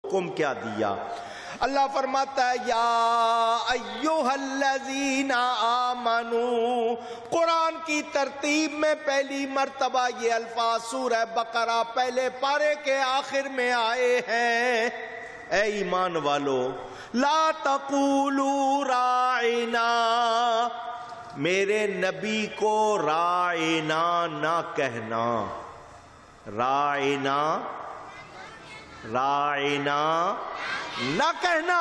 حکم کیا دیا؟ اللہ فرماتا ہے یا ایھا الذین آمنو، قرآن کی ترتیب میں پہلی مرتبہ یہ الفاظ سورہ بقرہ پہلے پارے کے آخر میں آئے ہیں۔ اے ایمان والو، لا تقولوا راعنا، میرے نبی کو راعنا نہ کہنا، راعنا نہ کہنا۔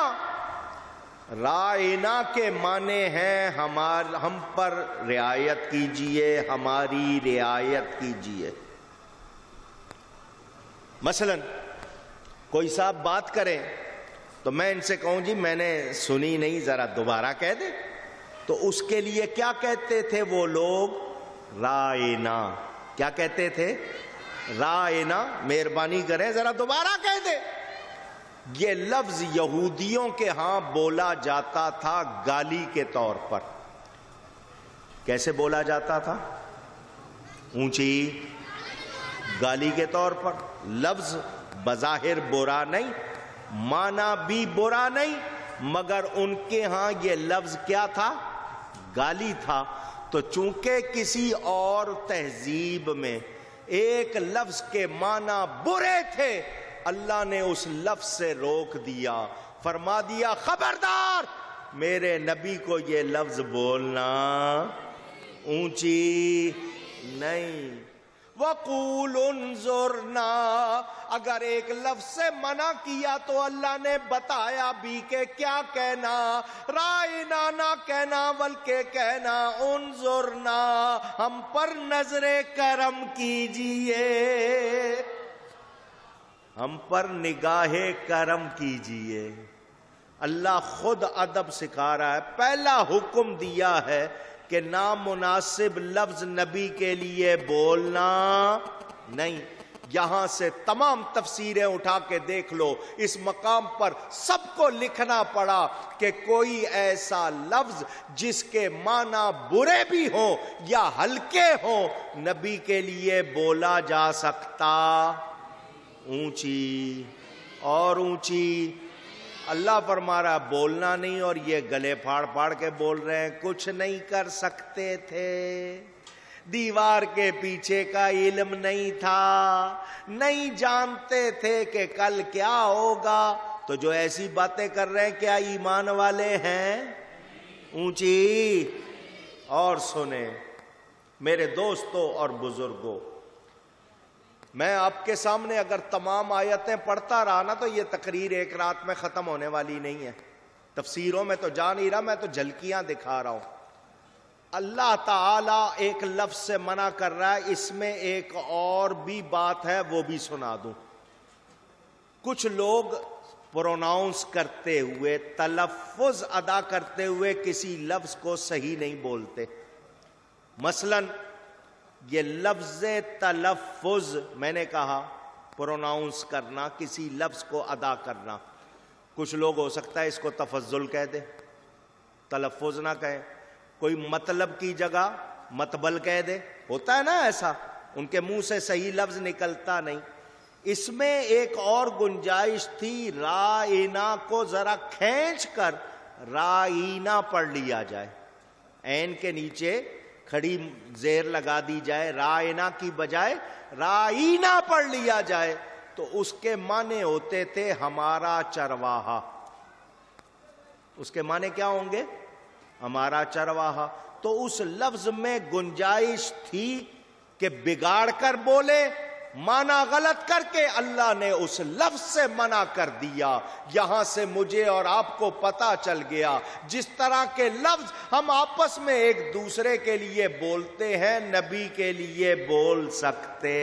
راعنا کے معنی ہیں ہم پر رعایت کیجئے، ہماری رعایت کیجئے۔ مثلا کوئی صاحب بات کریں تو میں ان سے کہوں جی میں نے سنی نہیں، ذرا دوبارہ کہہ دیں، تو اس کے لیے کیا کہتے تھے وہ لوگ؟ راعنا۔ کیا کہتے تھے؟ راعنا، مہربانی کریں ذرا دوبارہ کہہ دیں۔ یہ لفظ یہودیوں کے ہاں بولا جاتا تھا گالی کے طور پر۔ کیسے بولا جاتا تھا؟ اونچی گالی کے طور پر۔ لفظ بظاہر برا نہیں، معنی بھی برا نہیں، مگر ان کے ہاں یہ لفظ کیا تھا؟ گالی تھا۔ تو چونکہ کسی اور تہذیب میں ایک لفظ کے معنی برے تھے، اللہ نے اس لفظ سے روک دیا، فرما دیا خبردار میرے نبی کو یہ لفظ بولنا اونچی نہیں۔ وَقُولُ انظُرْنَا، اگر ایک لفظ سے منع کیا تو اللہ نے بتایا بھی کہ کیا کہنا، رائنا نہ کہنا بلکہ کہنا انظرنا، ہم پر نظر کرم کیجئے، ہم پر نگاہ کرم کیجئے۔ اللہ خود ادب سکھا رہا ہے، پہلا حکم دیا ہے کہ نامناسب لفظ نبی کے لیے بولنا نہیں۔ یہاں سے تمام تفسیریں اٹھا کے دیکھ لو، اس مقام پر سب کو لکھنا پڑا کہ کوئی ایسا لفظ جس کے معنی برے بھی ہوں یا ہلکے ہوں نبی کے لیے بولا جا سکتا، اونچی اور اونچی۔ اللہ فرما رہا بولنا نہیں، اور یہ گلے پھاڑ پھاڑ کے بول رہے ہیں کچھ نہیں کر سکتے تھے، دیوار کے پیچھے کا علم نہیں تھا، نہیں جانتے تھے کہ کل کیا ہوگا۔ تو جو ایسی باتیں کر رہے ہیں کیا ایمان والے ہیں؟ اونچی اور سنیں میرے دوستوں اور بزرگوں، میں آپ کے سامنے اگر تمام آیتیں پڑھتا رہا نا تو یہ تقریر ایک رات میں ختم ہونے والی نہیں ہے۔ تفسیروں میں تو جا نہیں رہا، میں تو جھلکیاں دکھا رہا ہوں۔ اللہ تعالیٰ ایک لفظ سے منع کر رہا ہے، اس میں ایک اور بھی بات ہے، وہ بھی سنا دوں۔ کچھ لوگ پروناؤنس کرتے ہوئے، تلفظ ادا کرتے ہوئے کسی لفظ کو صحیح نہیں بولتے۔ مثلاً یہ لفظ تلفظ میں نے کہا، پروناؤنس کرنا، کسی لفظ کو ادا کرنا۔ کچھ لوگ ہو سکتا ہے اس کو تفضل کہہ دے، تلفظ نہ کہے۔ کوئی مطلب کی جگہ مطبل کہہ دے، ہوتا ہے نا ایسا، ان کے منہ سے صحیح لفظ نکلتا نہیں۔ اس میں ایک اور گنجائش تھی، رائنا کو ذرا کھینچ کر رائنا پڑھ لیا جائے، عین کے نیچے کھڑی زیر لگا دی جائے، رائنا کی بجائے رائنا پڑھ لیا جائے، تو اس کے معنی ہوتے تھے ہمارا چرواہا۔ اس کے معنی کیا ہوں گے؟ ہمارا چرواہا۔ تو اس لفظ میں گنجائش تھی کہ بگاڑ کر بولے، معنی غلط کر کے اللہ نے اس لفظ سے منع کر دیا۔ یہاں سے مجھے اور آپ کو پتا چل گیا جس طرح کے لفظ ہم آپس میں ایک دوسرے کے لیے بولتے ہیں، نبی کے لیے بول سکتے۔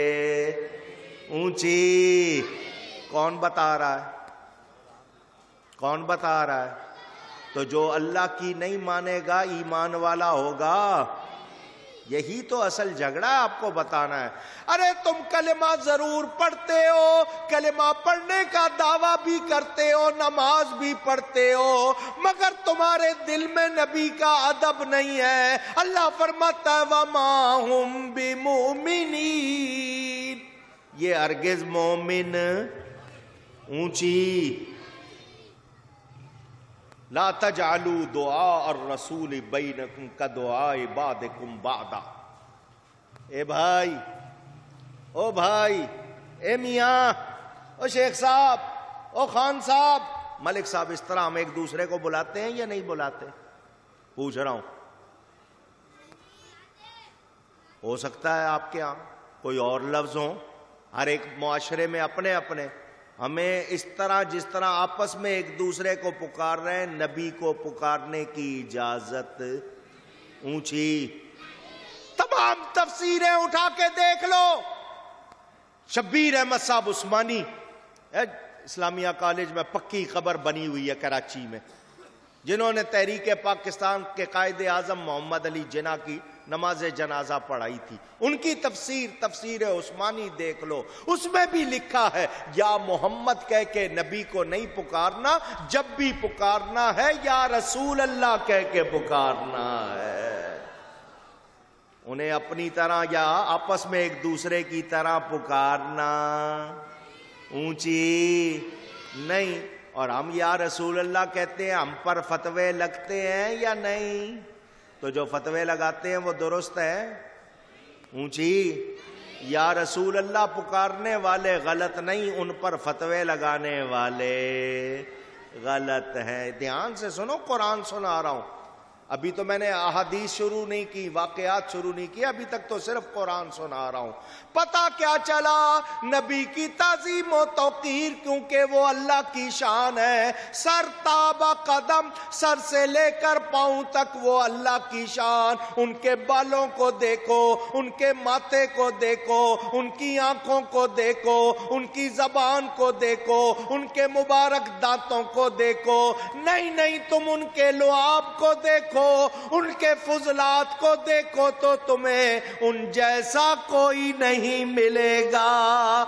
اونچی کون بتا رہا ہے؟ کون بتا رہا ہے؟ تو جو اللہ کی نہیں مانے گا ایمان والا ہوگا۔ یہی تو اصل جھگڑا آپ کو بتانا ہے۔ ارے تم کلمہ ضرور پڑھتے ہو، کلمہ پڑھنے کا دعویٰ بھی کرتے ہو، نماز بھی پڑھتے ہو، مگر تمہارے دل میں نبی کا ادب نہیں ہے۔ اللہ فرماتا ہے وَمَا هُمْ بِمُؤْمِنِينَ، یہ ہرگز مومن اونچی. لا تجعلوا دعاء الرسول بینکم کدعاء بعضکم بعضا. اے بھائی، او بھائی، اے میاں، او شیخ صاحب، او خان صاحب، ملک صاحب، اس طرح ہم ایک دوسرے کو بلاتے ہیں یا نہیں بلاتے؟ پوچھ رہا ہوں. ہو سکتا ہے آپ کے ہاں کوئی اور لفظ ہوں، ہر ایک معاشرے میں اپنے اپنے. ہمیں اس طرح جس طرح آپس میں ایک دوسرے کو پکار رہے ہیں، نبی کو پکارنے کی اجازت. اونچی. تمام تفسیریں اٹھا کے دیکھ لو. شبیر احمد صاحب عثمانی، اسلامیہ کالج میں پکی خبر بنی ہوئی ہے کراچی میں، جنہوں نے تحریک پاکستان کے قائد اعظم محمد علی جناح کی نماز جنازہ پڑھائی تھی. ان کی تفسیر عثمانی دیکھ لو. اس میں بھی لکھا ہے یا محمد کہہ کے نبی کو نہیں پکارنا، جب بھی پکارنا ہے یا رسول اللہ کہہ کے پکارنا ہے. انہیں اپنی طرح یا آپس میں ایک دوسرے کی طرح پکارنا. اونچی نہیں. اور ہم یا رسول اللہ کہتے ہیں، ہم پر فتوے لگتے ہیں یا نہیں؟ تو جو فتوے لگاتے ہیں وہ درست ہے؟ اونچی. یا رسول اللہ پکارنے والے غلط نہیں، ان پر فتوے لگانے والے غلط ہیں. دھیان سے سنو، قرآن سنا رہا ہوں. ابھی تو میں نے احادیث شروع نہیں کی، واقعات شروع نہیں کی، ابھی تک تو صرف قرآن سنا رہا ہوں. پتہ کیا چلا؟ نبی کی تعظیم و توقیر، کیونکہ وہ اللہ کی شان ہے. سر تابا قدم، سر سے لے کر پاؤں تک وہ اللہ کی شان. ان کے بالوں کو دیکھو، ان کے ماتھے کو دیکھو، ان کی آنکھوں کو دیکھو، ان کی زبان کو دیکھو، ان کے مبارک دانتوں کو دیکھو. نہیں، تم ان کے لعاب کو دیکھو، ان کے فضلات کو دیکھو، تو تمہیں ان جیسا کوئی نہیں ملے گا.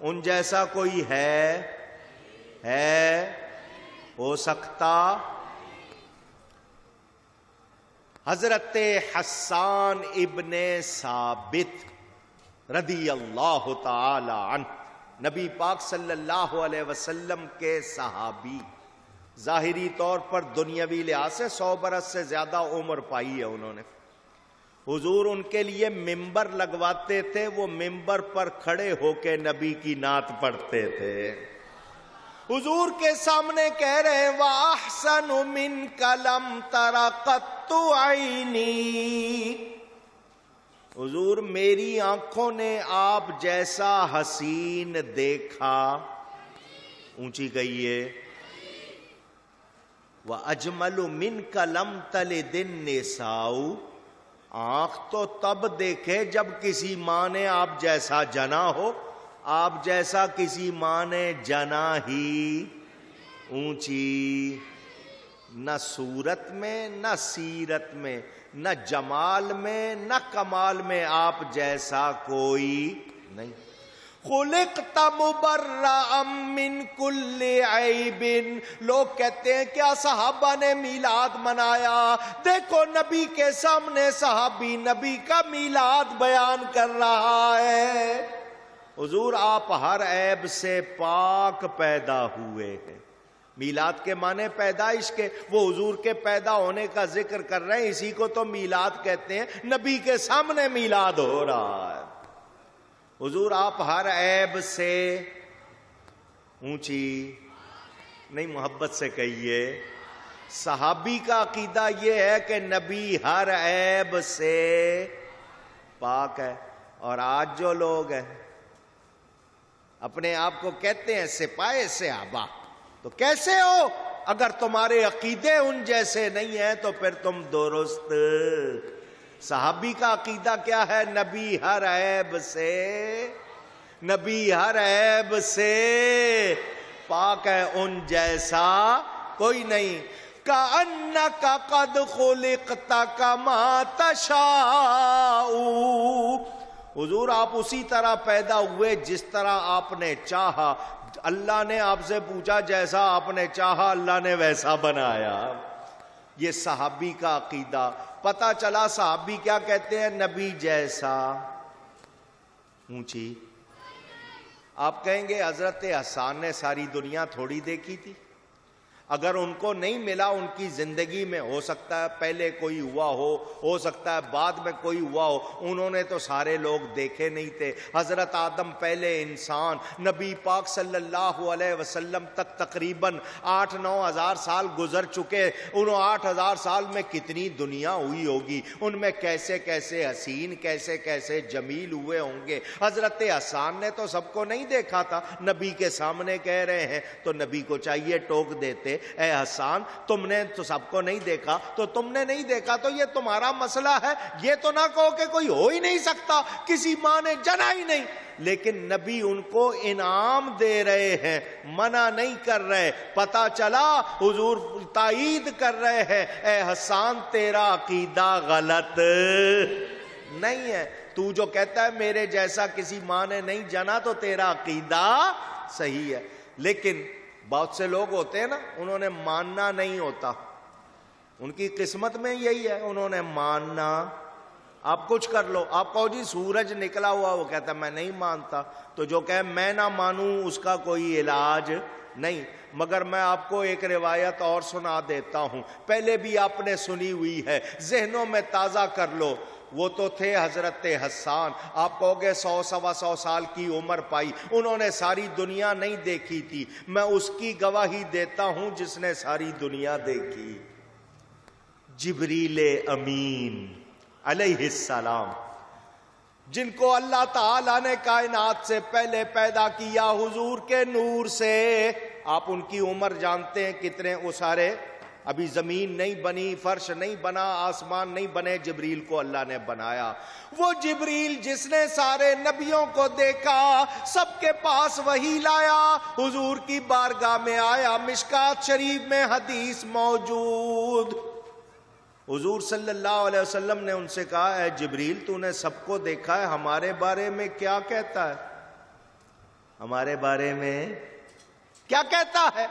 ان جیسا کوئی ہے ہو سکتا؟ حضرت حسان ابن ثابت رضی اللہ تعالی عنہ، نبی پاک صلی اللہ علیہ وسلم کے صحابی، ظاہری طور پر دنیاوی لحاظ سے 100 برس سے زیادہ عمر پائی ہے انہوں نے. حضور ان کے لیے ممبر لگواتے تھے، وہ ممبر پر کھڑے ہو کے نبی کی نعت پڑھتے تھے. حضور کے سامنے کہہ رہے ہیں وَأَحْسَنُ مِنْكَ لَمْ تَرَ قَطُّ عَيْنِي. حضور میری آنکھوں نے آپ جیسا حسین دیکھا. اونچی کہیے. وَأَجْمَلُ مِنْكَ لَمْ تَلِدِ النِّسَاءُ. آنکھ تو تب دیکھے جب کسی ماں نے آپ جیسا جنا ہو. آپ جیسا کسی ماں نے جنا ہی. اونچی. نہ صورت میں، نہ سیرت میں، نہ جمال میں، نہ کمال میں آپ جیسا کوئی نہیں. خلقت مبرأ من کل عیب. لوگ کہتے ہیں کیا صحابہ نے میلاد منایا؟ دیکھو نبی کے سامنے صحابی نبی کا میلاد بیان کر رہا ہے. حضور آپ ہر عیب سے پاک پیدا ہوئے ہیں. میلاد کے معنی پیدائش کے، وہ حضور کے پیدا ہونے کا ذکر کر رہے ہیں، اسی کو تو میلاد کہتے ہیں. نبی کے سامنے میلاد ہو رہا ہے. حضور آپ ہر عیب سے، اونچی نہیں محبت سے کہیے. صحابی کا عقیدہ یہ ہے کہ نبی ہر عیب سے پاک ہے. اور آج جو لوگ ہیں اپنے آپ کو کہتے ہیں سپاہ صحابہ، تو کیسے ہو؟ اگر تمہارے عقیدے ان جیسے نہیں ہیں تو پھر تم درست. صحابی کا عقیدہ کیا ہے؟ نبی ہر عیب سے، نبی ہر عیب سے پاک ہے، ان جیسا کوئی نہیں. کأنک قد خلقت کما تشاء. حضور آپ اسی طرح پیدا ہوئے جس طرح آپ نے چاہا. اللہ نے آپ سے پوچھا، جیسا آپ نے چاہا اللہ نے ویسا بنایا. یہ صحابی کا عقیدہ. پتہ چلا صحابی کیا کہتے ہیں؟ نبی جیسا. اونچی. آپ کہیں گے حضرت حسان نے ساری دنیا تھوڑی دیکھی تھی؟ اگر ان کو نہیں ملا ان کی زندگی میں، ہو سکتا ہے پہلے کوئی ہوا ہو سکتا ہے بعد میں کوئی ہوا ہو، انہوں نے تو سارے لوگ دیکھے نہیں تھے۔ حضرت آدم پہلے انسان، نبی پاک صلی اللہ علیہ وسلم تک تقریباً 8-9 ہزار سال گزر چکے۔ انہوں 8 ہزار سال میں کتنی دنیا ہوئی ہوگی، ان میں کیسے کیسے حسین، کیسے کیسے جمیل ہوئے ہوں گے۔ حضرت حسان نے تو سب کو نہیں دیکھا تھا، نبی کے سامنے کہہ رہے ہیں تو نبی کو چاہیے ٹوک دیتے، اے حسان تم نے تو سب کو نہیں دیکھا، تو تم نے نہیں دیکھا تو یہ تمہارا مسئلہ ہے، یہ تو نہ کہو کہ کوئی ہو ہی نہیں سکتا، کسی ماں نے جنا ہی نہیں۔ لیکن نبی ان کو انعام دے رہے ہیں، منع نہیں کر رہے۔ پتہ چلا حضور تائید کر رہے ہیں، اے حسان تیرا عقیدہ غلط نہیں ہے، تو جو کہتا ہے میرے جیسا کسی ماں نے نہیں جنا تو تیرا عقیدہ صحیح ہے۔ لیکن بہت سے لوگ ہوتے ہیں نا، انہوں نے ماننا نہیں ہوتا، ان کی قسمت میں یہی ہے، انہوں نے ماننا۔ آپ کچھ کر لو، آپ کہو جی سورج نکلا ہوا، وہ کہتا ہے میں نہیں مانتا، تو جو کہے میں نہ مانوں اس کا کوئی علاج نہیں۔ مگر میں آپ کو ایک روایت اور سنا دیتا ہوں، پہلے بھی آپ نے سنی ہوئی ہے، ذہنوں میں تازہ کر لو۔ وہ تو تھے حضرت حسان، آپ کہو گے 100-125 سال کی عمر پائی، انہوں نے ساری دنیا نہیں دیکھی تھی۔ میں اس کی گواہی دیتا ہوں جس نے ساری دنیا دیکھی، جبریل امین علیہ السلام، جن کو اللہ تعالیٰ نے کائنات سے پہلے پیدا کیا حضور کے نور سے۔ آپ ان کی عمر جانتے ہیں کتنے اسارے؟ ابھی زمین نہیں بنی، فرش نہیں بنا، آسمان نہیں بنے، جبریل کو اللہ نے بنایا۔ وہ جبریل جس نے سارے نبیوں کو دیکھا، سب کے پاس وحی لایا، حضور کی بارگاہ میں آیا، مشکات شریف میں حدیث موجود۔ حضور صلی اللہ علیہ وسلم نے ان سے کہا، اے جبریل تو نے سب کو دیکھا ہے، ہمارے بارے میں کیا کہتا ہے؟ ہمارے بارے میں کیا کہتا ہے؟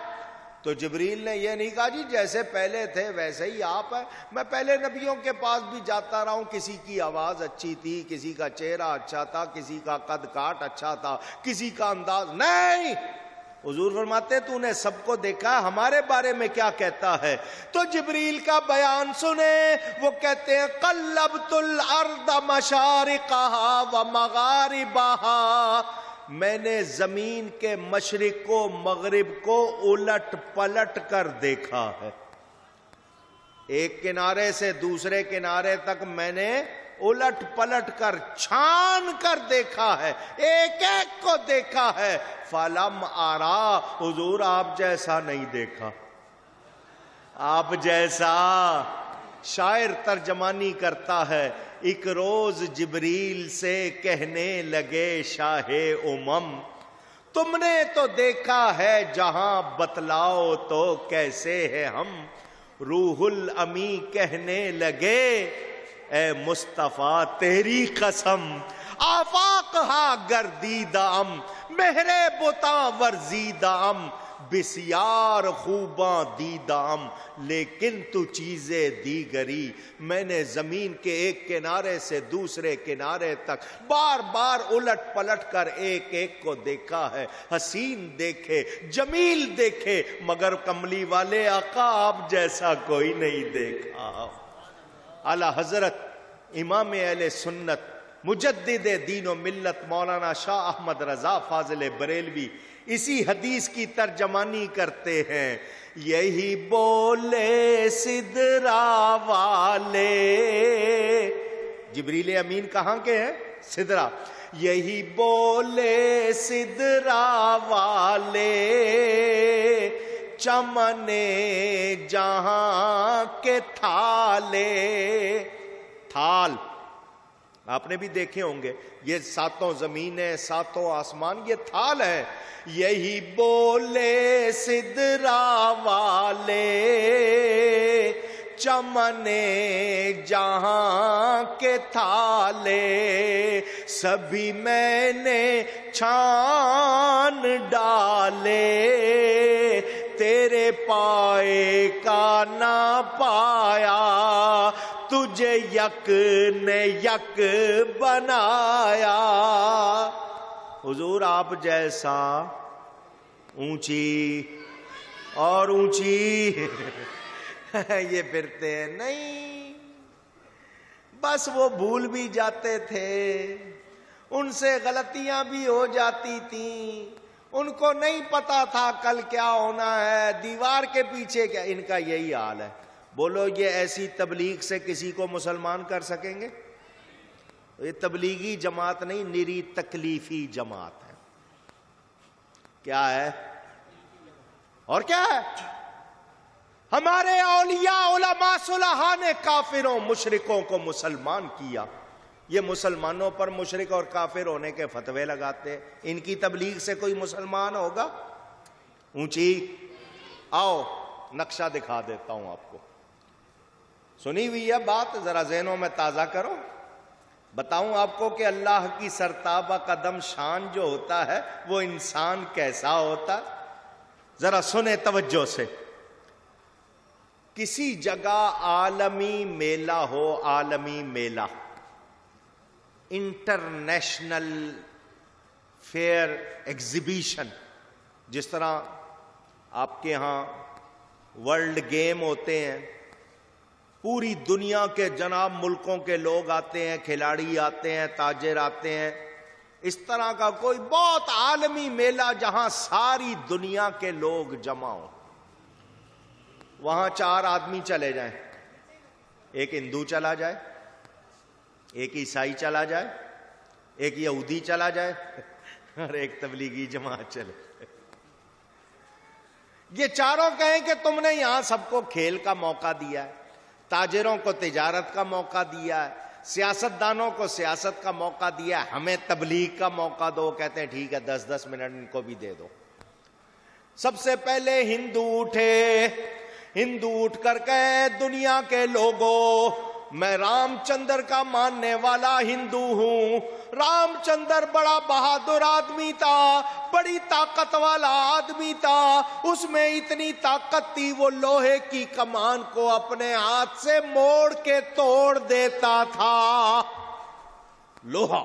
تو جبریل نے یہ نہیں کہا جی جیسے پہلے تھے ویسے ہی آپ ہیں، میں پہلے نبیوں کے پاس بھی جاتا رہا ہوں، کسی کی آواز اچھی تھی، کسی کا چہرہ اچھا تھا، کسی کا قد کاٹ اچھا تھا، کسی کا انداز نہیں۔ حضور فرماتے تو نے سب کو دیکھا، ہمارے بارے میں کیا کہتا ہے؟ تو جبریل کا بیان سنیں، وہ کہتے ہیں قلبت الارض مشارقها ومغاربها، میں نے زمین کے مشرق کو مغرب کو الٹ پلٹ کر دیکھا ہے، ایک کنارے سے دوسرے کنارے تک میں نے الٹ پلٹ کر چھان کر دیکھا ہے، ایک ایک کو دیکھا ہے۔ فلم آرا، حضور آپ جیسا نہیں دیکھا، آپ جیسا۔ شاعر ترجمانی کرتا ہے، ایک روز جبریل سے کہنے لگے شاہ امم، تم نے تو دیکھا ہے جہاں، بتلاؤ تو کیسے ہے ہم۔ روح الامی کہنے لگے، اے مصطفیٰ تیری قسم، آفاق ہا گردیدام، مہرے بتاں ورزیدام، بسیار خوباں دیدام، لیکن تو چیزیں دیگری۔ میں نے زمین کے ایک کنارے سے دوسرے کنارے تک بار بار الٹ پلٹ کر ایک ایک کو دیکھا ہے، حسین دیکھے، جمیل دیکھے، مگر کملی والے آقا آپ جیسا کوئی نہیں دیکھا۔ اعلی حضرت امام اہل سنت مجدد دین و ملت مولانا شاہ احمد رضا فاضل بریلوی اسی حدیث کی ترجمانی کرتے ہیں، یہی بولے سدرا والے، جبریل امین کہاں کے ہیں؟ سدرا۔ یہی بولے سدرا والے، چمنے جہاں کے تھالے، تھال آپ نے بھی دیکھے ہوں گے، یہ ساتوں زمینیں ساتوں آسمان یہ تھال ہے۔ یہی بولے سدرا والے، چمنے جہاں کے تھالے، سبھی میں نے چھان ڈالے، تیرے پائے کا نہ پایا، تجھے یک نے یک بنایا۔ حضور آپ جیسا اونچی اور اونچی یہ پھرتے ہیں نہیں، بس وہ بھول بھی جاتے تھے، ان سے غلطیاں بھی ہو جاتی تھیں، ان کو نہیں پتا تھا کل کیا ہونا ہے، دیوار کے پیچھے کیا۔ ان کا یہی حال ہے۔ بولو یہ ایسی تبلیغ سے کسی کو مسلمان کر سکیں گے؟ یہ تبلیغی جماعت نہیں، نری تکلیفی جماعت ہے۔ کیا ہے اور کیا ہے؟ ہمارے اولیاء علماء صلحاء نے کافروں مشرکوں کو مسلمان کیا، یہ مسلمانوں پر مشرک اور کافر ہونے کے فتوے لگاتے ہیں۔ ان کی تبلیغ سے کوئی مسلمان ہوگا؟ اونچی، آؤ نقشہ دکھا دیتا ہوں آپ کو، سنی ہوئی ہے بات، ذرا ذہنوں میں تازہ کرو۔ بتاؤں آپ کو کہ اللہ کی سرتابہ قدم شان جو ہوتا ہے وہ انسان کیسا ہوتا ہے؟ ذرا سنیں توجہ سے۔ کسی جگہ عالمی میلہ ہو، عالمی میلہ، انٹرنیشنل فیئر ایگزیبیشن، جس طرح آپ کے ہاں ورلڈ گیم ہوتے ہیں، پوری دنیا کے جناب ملکوں کے لوگ آتے ہیں، کھلاڑی آتے ہیں، تاجر آتے ہیں، اس طرح کا کوئی بہت عالمی میلہ جہاں ساری دنیا کے لوگ جمع ہوں، وہاں 4 آدمی چلے جائیں، ایک ہندو چلا جائے، ایک عیسائی چلا جائے، ایک یہودی چلا جائے اور ایک تبلیغی جماعت چلے۔ یہ چاروں کہیں کہ تم نے یہاں سب کو کھیل کا موقع دیا ہے، تاجروں کو تجارت کا موقع دیا ہے، سیاستدانوں کو سیاست کا موقع دیا ہے، ہمیں تبلیغ کا موقع دو۔ کہتے ہیں ٹھیک ہے 10-10 منٹ ان کو بھی دے دو۔ سب سے پہلے ہندو اٹھے، ہندو اٹھ کر کہے دنیا کے لوگوں، میں رام چندر کا ماننے والا ہندو ہوں۔ رام چندر بڑا بہادر آدمی تھا، بڑی طاقت والا آدمی تھا، اس میں اتنی طاقت تھی وہ لوہے کی کمان کو اپنے ہاتھ سے موڑ کے توڑ دیتا تھا۔ لوہا،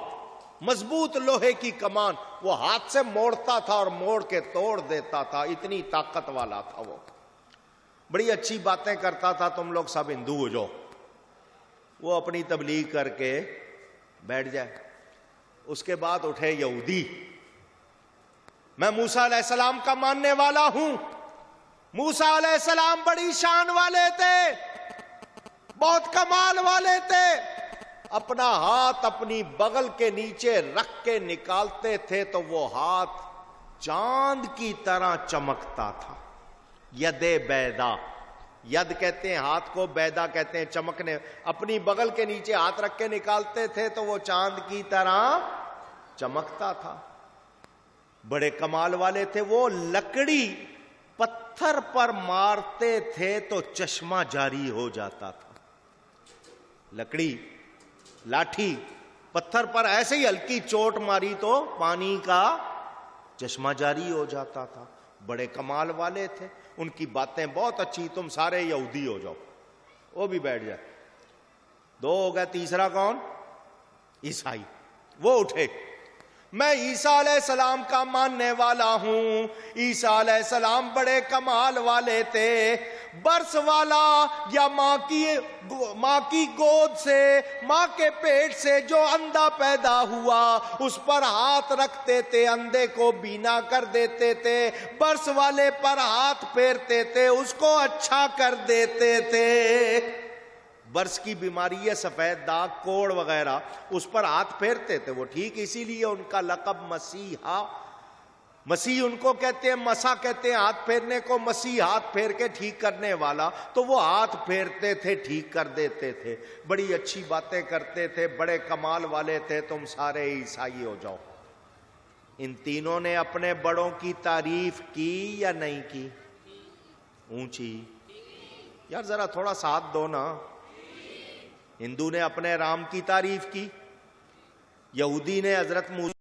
مضبوط لوہے کی کمان وہ ہاتھ سے موڑتا تھا اور موڑ کے توڑ دیتا تھا، اتنی طاقت والا تھا وہ۔ بڑی اچھی باتیں کرتا تھا، تم لوگ سب ہندو ہو جاؤ۔ وہ اپنی تبلیغ کر کے بیٹھ جائے۔ اس کے بعد اٹھے یہودی، میں موسیٰ علیہ السلام کا ماننے والا ہوں۔ موسیٰ علیہ السلام بڑی شان والے تھے، بہت کمال والے تھے، اپنا ہاتھ اپنی بغل کے نیچے رکھ کے نکالتے تھے تو وہ ہاتھ چاند کی طرح چمکتا تھا۔ ید بیدا، ید کہتے ہیں ہاتھ کو، بیدا کہتے ہیں چمکنے، اپنی بغل کے نیچے ہاتھ رکھ کے نکالتے تھے تو وہ چاند کی طرح چمکتا تھا۔ بڑے کمال والے تھے وہ۔ لکڑی پتھر پر مارتے تھے تو چشمہ جاری ہو جاتا تھا۔ لکڑی، لاٹھی پتھر پر ایسے ہی ہلکی چوٹ ماری تو پانی کا چشمہ جاری ہو جاتا تھا۔ بڑے کمال والے تھے، ان کی باتیں بہت اچھی۔ تم سارے یہودی ہو جاؤ، وہ بھی بیٹھ جائے۔ 2 ہو گئے، تیسرا کون؟ عیسائی۔ وہ اٹھے، میں عیسیٰ علیہ السلام کا ماننے والا ہوں۔ عیسیٰ علیہ السلام بڑے کمال والے تھے، برس والا یا ماں کی گود سے، ماں کے پیٹ سے جو اندھا پیدا ہوا اس پر ہاتھ رکھتے تھے، اندھے کو بینا کر دیتے تھے، برس والے پر ہاتھ پھیرتے تھے، اس کو اچھا کر دیتے تھے۔ برس کی بیماری ہے، سفید داغ، کوڑ وغیرہ، اس پر ہاتھ پھیرتے تھے وہ، ٹھیک، اسی لیے ان کا لقب مسیحا، مسیح ان کو کہتے ہیں، مسا کہتے ہیں ہاتھ پھیرنے کو، مسیح ہاتھ پھیر کے ٹھیک کرنے والا، تو وہ ہاتھ پھیرتے تھے، ٹھیک کر دیتے تھے، بڑی اچھی باتیں کرتے تھے، بڑے کمال والے تھے۔ تم سارے عیسائی ہو جاؤ۔ ان تینوں نے اپنے بڑوں کی تعریف کی یا نہیں کی؟ اونچی، یار ذرا تھوڑا ساتھ دو نا۔ ہندو نے اپنے رام کی تعریف کی، یہودی نے حضرت موسیٰ